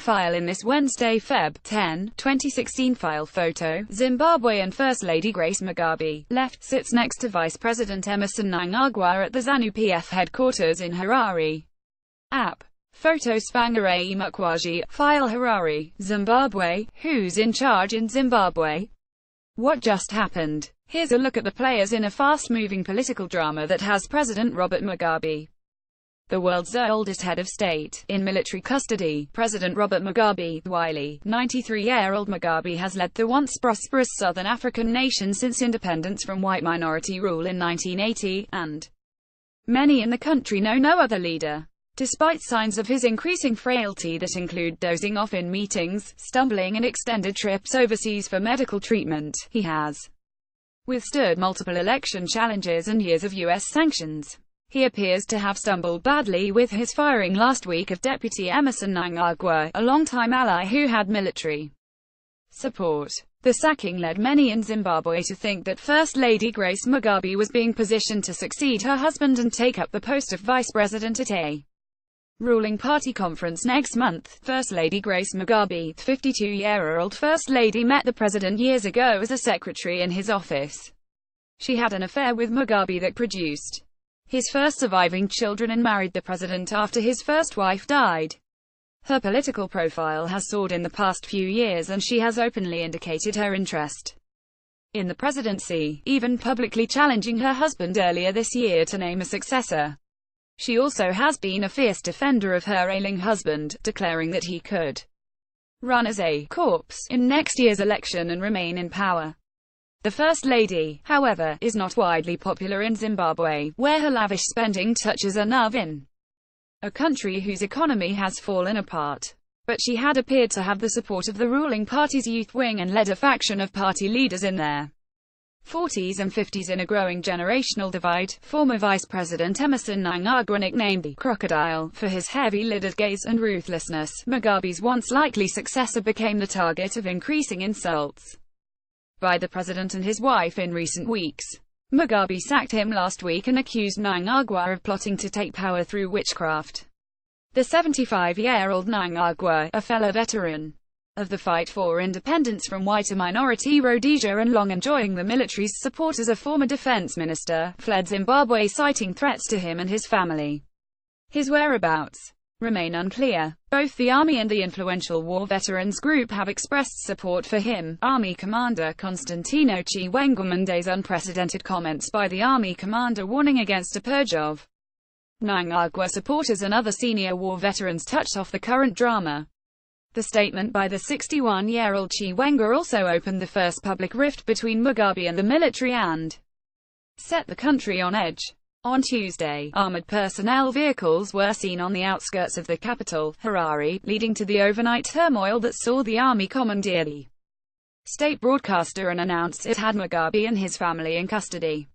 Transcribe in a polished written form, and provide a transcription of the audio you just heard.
file in this Wednesday Feb. 10, 2016 file. Photo: Zimbabwean First Lady Grace Mugabe, left, sits next to Vice President Emmerson Mnangagwa at the Zanu PF headquarters in Harare. App. PhotoTsvangirayi Mukwazhi, file Harare, Zimbabwe. Who's in charge in Zimbabwe? What just happened? Here's a look at the players in a fast-moving political drama that has President Robert Mugabe, the world's oldest head of state, in military custody. President Robert Mugabe, wily, 93-year-old Mugabe has led the once prosperous southern African nation since independence from white minority rule in 1980, and many in the country know no other leader. Despite signs of his increasing frailty that include dozing off in meetings, stumbling and extended trips overseas for medical treatment, he has withstood multiple election challenges and years of U.S. sanctions. He appears to have stumbled badly with his firing last week of Deputy Emmerson Mnangagwa, a longtime ally who had military support. The sacking led many in Zimbabwe to think that First Lady Grace Mugabe was being positioned to succeed her husband and take up the post of vice president at a ruling party conference next month. First Lady Grace Mugabe, 52-year-old First Lady, met the president years ago as a secretary in his office. She had an affair with Mugabe that produced his first surviving children and married the president after his first wife died. Her political profile has soared in the past few years and she has openly indicated her interest in the presidency, even publicly challenging her husband earlier this year to name a successor. She also has been a fierce defender of her ailing husband, declaring that he could run as a corpse in next year's election and remain in power. The First Lady, however, is not widely popular in Zimbabwe, where her lavish spending touches a nerve in a country whose economy has fallen apart. But she had appeared to have the support of the ruling party's youth wing and led a faction of party leaders in their 40s and 50s in a growing generational divide. Former Vice President Emmerson Mnangagwa, nicknamed the Crocodile for his heavy-lidded gaze and ruthlessness, Mugabe's once likely successor, became the target of increasing insults by the president and his wife in recent weeks. Mugabe sacked him last week and accused Mnangagwa of plotting to take power through witchcraft. The 75-year-old Mnangagwa, a fellow veteran of the fight for independence from white minority Rhodesia and long enjoying the military's support as a former defense minister, fled Zimbabwe citing threats to him and his family. His whereabouts remain unclear. Both the Army and the influential War Veterans Group have expressed support for him. Army Commander Constantino Chiwengamande's unprecedented comments by the Army commander warning against a purge of Mnangagwa supporters and other senior war veterans touched off the current drama. The statement by the 61-year-old Chiwenga also opened the first public rift between Mugabe and the military and set the country on edge. On Tuesday, armored personnel vehicles were seen on the outskirts of the capital, Harare, leading to the overnight turmoil that saw the army commandeer the state broadcaster and announce it had Mugabe and his family in custody.